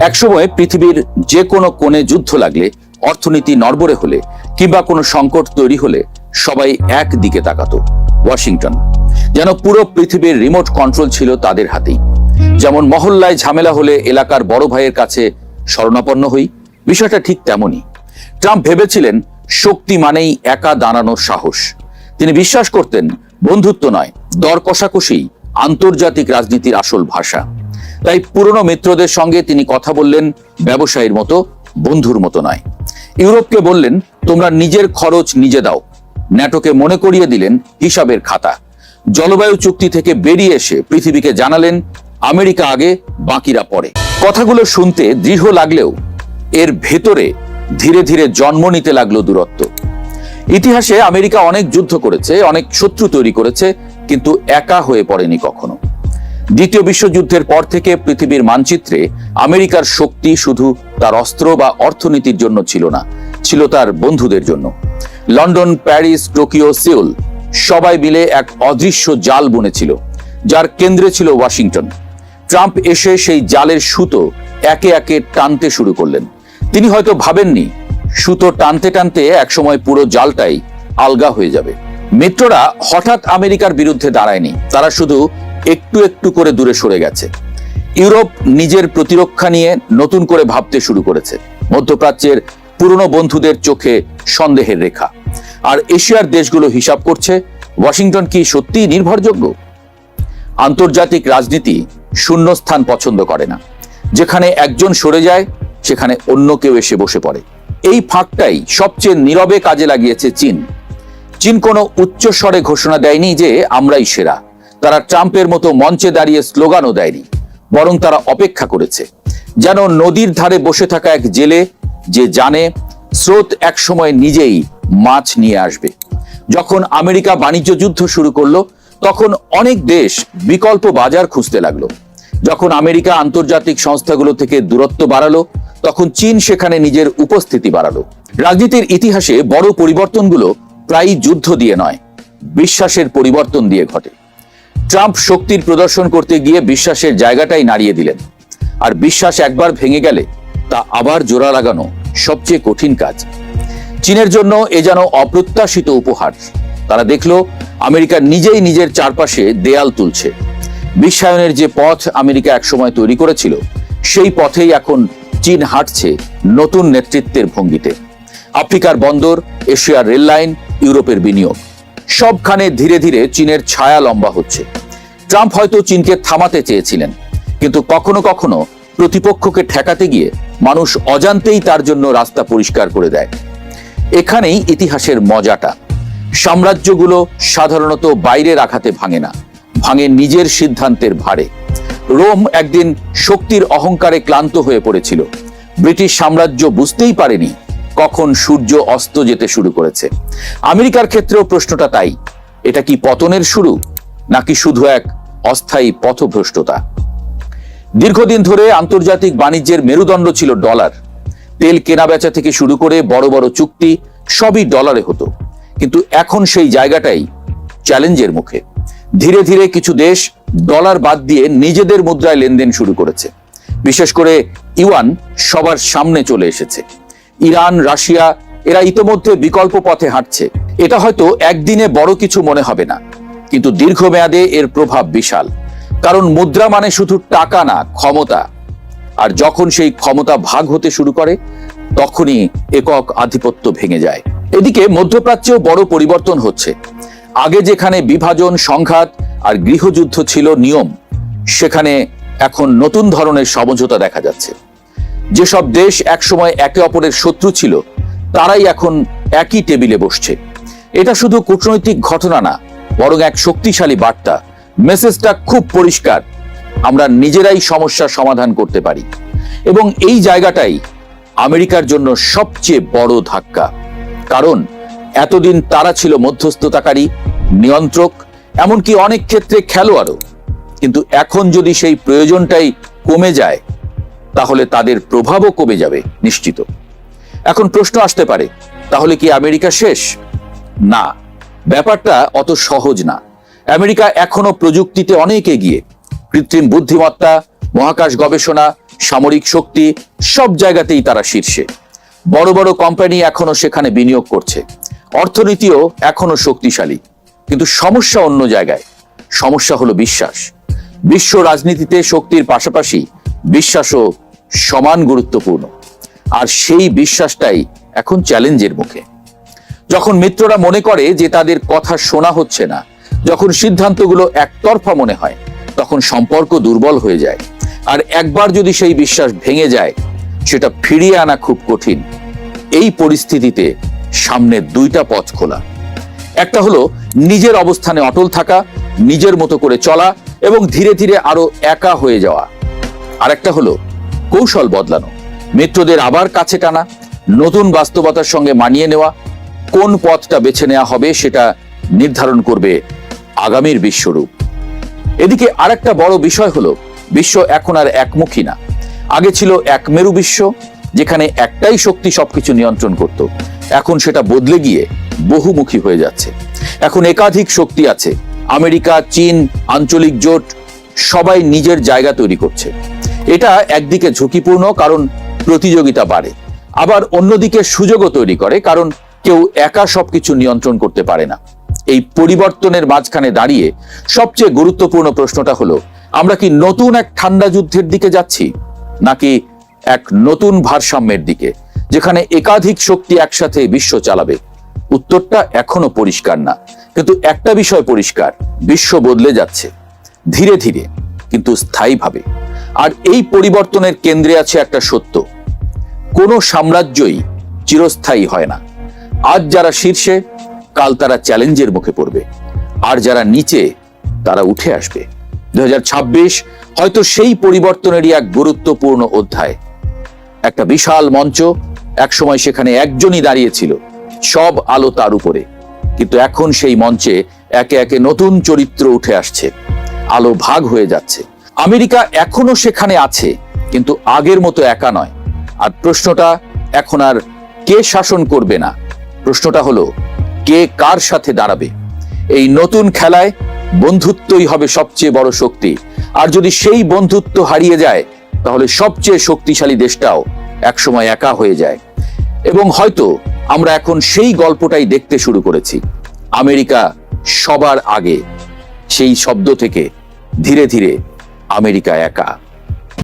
একসময় পৃথিবীর যে কোনো কোণে যুদ্ধ লাগলে, অর্থনীতি নড়বড়ে হলে কিংবা কোনো সংকট তৈরি হলে সবাই এক দিকে তাকাতো, ওয়াশিংটন। যেন পুরো পৃথিবীর রিমোট কন্ট্রোল ছিল তাদের হাতেই। যেমন মহল্লায় ঝামেলা হলে এলাকার বড় ভাইয়ের কাছে শরণাপন্ন হই, বিষয়টা ঠিক তেমনই। ট্রাম্প ভেবেছিলেন শক্তি মানেই একা দাঁড়ানোর সাহস। তিনি বিশ্বাস করতেন বন্ধুত্ব নয়, দর কষাকষি আন্তর্জাতিক রাজনীতির আসল ভাষা। তাই পুরনো মিত্রদের সঙ্গে তিনি কথা বললেন ব্যবসায়ীর মতো, বন্ধুর মতো নয়। ইউরোপকে বললেন তোমরা নিজের খরচ নিজে দাও। ন্যাটোকে মনে করিয়ে দিলেন হিসাবের খাতা। জলবায়ু চুক্তি থেকে বেরিয়ে এসে পৃথিবীকে জানালেন আমেরিকা আগে, বাকিরা পরে। কথাগুলো শুনতে দৃঢ় লাগলেও এর ভেতরে ধীরে ধীরে জন্ম নিতে লাগলো দূরত্ব। ইতিহাসে আমেরিকা অনেক যুদ্ধ করেছে, অনেক শত্রু তৈরি করেছে, কিন্তু একা হয়ে পড়েনি কখনো। দ্বিতীয় বিশ্বযুদ্ধের পর থেকে পৃথিবীর মানচিত্রে আমেরিকার শক্তি শুধু তার অস্ত্র বা অর্থনীতির জন্য ছিল না, ছিল তার বন্ধুদের জন্য। লন্ডন, প্যারিস, টোকিও, সিউল সবাই মিলে এক অদৃশ্য জাল বুনেছিল, যার কেন্দ্রে ছিল ওয়াশিংটন। ট্রাম্প এসে সেই জালের সুতো একে একে টানতে শুরু করলেন। তিনি হয়তো ভাবেননি সুতো টানতে টানতে একসময় পুরো জালটাই আলগা হয়ে যাবে। মিত্ররা হঠাৎ আমেরিকার বিরুদ্ধে দাঁড়ায়নি, তারা শুধু একটু একটু করে দূরে সরে গেছে। ইউরোপ নিজের প্রতিরক্ষা নিয়ে নতুন করে ভাবতে শুরু করেছে। মধ্যপ্রাচ্যের পুরনো বন্ধুদের চোখে সন্দেহের রেখা। আর এশিয়ার দেশগুলো হিসাব করছে ওয়াশিংটন কি সত্যিই নির্ভরযোগ্য? আন্তর্জাতিক রাজনীতি শূন্যস্থান পছন্দ করে না। যেখানে একজন সরে যায় সেখানে অন্য কেউ এসে বসে পড়ে। এই ফাঁকটাই সবচেয়ে নীরবে কাজে লাগিয়েছে চীন। চীন কোনো উচ্চস্বরে ঘোষণা দেয়নি যে আমরাই সেরা। তারা ট্রাম্পের মতো মঞ্চে দাঁড়িয়ে স্লোগানও দেয়নি, বরং তারা অপেক্ষা করেছে, যেন নদীর ধারে বসে থাকা এক জেলে যে জানে স্রোত একসময় নিজেই মাছ নিয়ে আসবে। যখন আমেরিকা বাণিজ্য যুদ্ধ শুরু করলো, তখন অনেক দেশ বিকল্প বাজার খুঁজতে লাগলো। যখন আমেরিকা আন্তর্জাতিক সংস্থাগুলো থেকে দূরত্ব বাড়ালো, তখন চীন সেখানে নিজের উপস্থিতি বাড়ালো। রাজনীতির ইতিহাসে বড় পরিবর্তনগুলো প্রায়ই যুদ্ধ দিয়ে নয়, বিশ্বাসের পরিবর্তন দিয়ে ঘটে। ট্রাম্প শক্তির প্রদর্শন করতে গিয়ে বিশ্বাসের জায়গাটাই নাড়িয়ে দিলেন। আর বিশ্বাস একবার ভেঙে গেলে তা আবার জোড়া লাগানো সবচেয়ে কঠিন কাজ। চীনের জন্য এ যেন অপ্রত্যাশিত উপহার। তারা দেখলো আমেরিকা নিজেই নিজের চারপাশে দেয়াল তুলছে। বিশ্বায়নের যে পথ আমেরিকা একসময় তৈরি করেছিল, সেই পথেই এখন চীন হাঁটছে নতুন নেতৃত্বের ভঙ্গিতে। আফ্রিকার বন্দর, এশিয়ার রেল লাইন, ইউরোপের বিনিয়োগ, সবখানে ধীরে ধীরে চীনের ছায়া লম্বা হচ্ছে। ট্রাম্প হয়তো চীনকে থামাতে চেয়েছিলেন, কিন্তু কখনো কখনো প্রতিপক্ষকে ঠেকাতে গিয়ে মানুষ অজান্তেই তার জন্য রাস্তা পরিষ্কার করে দেয়। এখানেই ইতিহাসের মজাটা। সাম্রাজ্যগুলো সাধারণত বাইরের আঘাতে ভাঙে না, ভাঙে নিজের সিদ্ধান্তের ভারে। রোম একদিন শক্তির অহংকারে ক্লান্ত হয়ে পড়েছিল। ব্রিটিশ সাম্রাজ্য বুঝতেই পারেনি কখন সূর্য অস্ত যেতে শুরু করেছে। আমেরিকার ক্ষেত্রেও প্রশ্নটা তাই। এটা কি পতনের শুরু, নাকি শুধু এক অস্থায়ী পথভ্রষ্টতা? দীর্ঘদিন ধরে আন্তর্জাতিক বাণিজ্যের মেরুদণ্ড ছিল ডলার। তেল কেনাবেচা থেকে শুরু করে বড় বড় চুক্তি সবই ডলারে হতো। কিন্তু এখন সেই জায়গাটাই চ্যালেঞ্জের মুখে। ধীরে ধীরে কিছু দেশ ডলার বাদ দিয়ে নিজেদের মুদ্রায় লেনদেন শুরু করেছে। বিশেষ করে ইউয়ান সবার সামনে চলে এসেছে। ইরান, রাশিয়া এরা ইতোমধ্যে বিকল্প পথে হাঁটছে। এটা হয়তো একদিনে বড় কিছু মনে হবে না, কিন্তু দীর্ঘমেয়াদে এর প্রভাব বিশাল। কারণ মুদ্রা মানে শুধু টাকা না, ক্ষমতা। আর যখন সেই ক্ষমতা ভাগ হতে শুরু করে, তখনই একক আধিপত্য ভেঙে যায়। এদিকে মধ্যপ্রাচ্যেও বড় পরিবর্তন হচ্ছে। আগে যেখানে বিভাজন, সংঘাত আর গৃহযুদ্ধ ছিল নিয়ম, সেখানে এখন নতুন ধরনের সমঝোতা দেখা যাচ্ছে। যেসব দেশ একসময় একে অপরের শত্রু ছিল, তারাই এখন একই টেবিলে বসছে। এটা শুধু কূটনৈতিক ঘটনা না, বরং এক শক্তিশালী বার্তা। মেসেজটা খুব পরিষ্কার, আমরা নিজেরাই সমস্যার সমাধান করতে পারি। এবং এই জায়গাটাই আমেরিকার জন্য সবচেয়ে বড় ধাক্কা। কারণ এতদিন তারা ছিল মধ্যস্থতাকারী, নিয়ন্ত্রক, এমনকি অনেক ক্ষেত্রে খেলোয়াড়ও। কিন্তু এখন যদি সেই প্রয়োজনটাই কমে যায়, তাহলে তাদের প্রভাবও কমে যাবে নিশ্চিত। এখন প্রশ্ন আসতে পারে, তাহলে কি আমেরিকা শেষ? না, ব্যাপারটা অত সহজ না। আমেরিকা এখনো প্রযুক্তিতে অনেক এগিয়ে। কৃত্রিম বুদ্ধিমত্তা, মহাকাশ গবেষণা, সামরিক শক্তি সব জায়গাতেই তারা শীর্ষে। বড় বড় কোম্পানি এখনো সেখানে বিনিয়োগ করছে, অর্থনীতিও এখনো শক্তিশালী। কিন্তু সমস্যা অন্য জায়গায়। সমস্যা হলো বিশ্বাস। বিশ্ব রাজনীতিতে শক্তির পাশাপাশি বিশ্বাসও সমান গুরুত্বপূর্ণ, আর সেই বিশ্বাসটাই এখন চ্যালেঞ্জের মুখে। যখন মিত্ররা মনে করে যে তাদের কথা শোনা হচ্ছে না, যখন সিদ্ধান্তগুলো একতরফা মনে হয়, তখন সম্পর্ক দুর্বল হয়ে যায়। আর একবার যদি সেই বিশ্বাস ভেঙে যায়, সেটা ফিরিয়ে আনা খুব কঠিন। এই পরিস্থিতিতে সামনে দুইটা পথ খোলা। একটা হলো নিজের অবস্থানে অটল থাকা, নিজের মতো করে চলা এবং ধীরে ধীরে আরো একা হয়ে যাওয়া। আর একটা হলো কৌশল বদলানো, মিত্রদের আবার কাছে টানা, নতুন বাস্তবতার সঙ্গে মানিয়ে নেওয়া। কোন পথটা বেছে নেওয়া হবে সেটা নির্ধারণ করবে আগামীর বিশ্বরূপ। এদিকে আরেকটা বড় বিষয় হলো, বিশ্ব এখন আর একমুখী না। আগে ছিল একমেরু বিশ্ব, যেখানে একটাই শক্তি সবকিছু নিয়ন্ত্রণ করত। এখন সেটা বদলে গিয়ে বহুমুখী হয়ে যাচ্ছে। এখন একাধিক শক্তি আছে। আমেরিকা, চীন, আঞ্চলিক জোট সবাই নিজের জায়গা তৈরি করছে। এটা একদিকে ঝুঁকিপূর্ণ, কারণ প্রতিযোগিতা বাড়ে। আবার অন্যদিকে সুযোগও তৈরি করে, কারণ কেউ একা সবকিছু নিয়ন্ত্রণ করতে পারে না। এই পরিবর্তনের মাঝখানে দাঁড়িয়ে সবচেয়ে গুরুত্বপূর্ণ প্রশ্নটা হলো, আমরা কি নতুন এক ঠান্ডা যুদ্ধের দিকে যাচ্ছি, নাকি এক নতুন ভারসাম্যের দিকে, যেখানে একাধিক শক্তি একসাথে বিশ্ব চালাবে? উত্তরটা এখনো পরিষ্কার না, কিন্তু একটা বিষয় পরিষ্কার, বিশ্ব বদলে যাচ্ছে, ধীরে ধীরে কিন্তু স্থায়ীভাবে। আর এই পরিবর্তনের কেন্দ্রে আছে একটা সত্য, কোনো সাম্রাজ্যই চিরস্থায়ী হয় না। আজ যারা শীর্ষে, কাল তারা চ্যালেঞ্জের মুখে পড়বে, আর যারা নিচে তারা উঠে আসবে। 2026 হয়তো সেই পরিবর্তনেরই এক গুরুত্বপূর্ণ অধ্যায়। একটা বিশাল মঞ্চ, একসময় সেখানে একজনই দাঁড়িয়েছিল, সব আলো তার উপরে। কিন্তু এখন সেই মঞ্চে একে একে নতুন চরিত্র উঠে আসছে, আলো ভাগ হয়ে যাচ্ছে। আমেরিকা এখনো সেখানে আছে, কিন্তু আগের মতো একা নয়। আর প্রশ্নটা এখন আর কে শাসন করবে না, প্রশ্নটা হলো কে কার সাথে দাঁড়াবে। এই নতুন খেলায় বন্ধুত্বই হবে সবচেয়ে বড় শক্তি। আর যদি সেই বন্ধুত্ব হারিয়ে যায়, তাহলে সবচেয়ে শক্তিশালী দেশটাও একসময় একা হয়ে যায়। এবং হয়তো আমরা এখন সেই গল্পটাই দেখতে শুরু করেছি। আমেরিকা সবার আগে, সেই শব্দ থেকে ধীরে ধীরে আমেরিকা একা।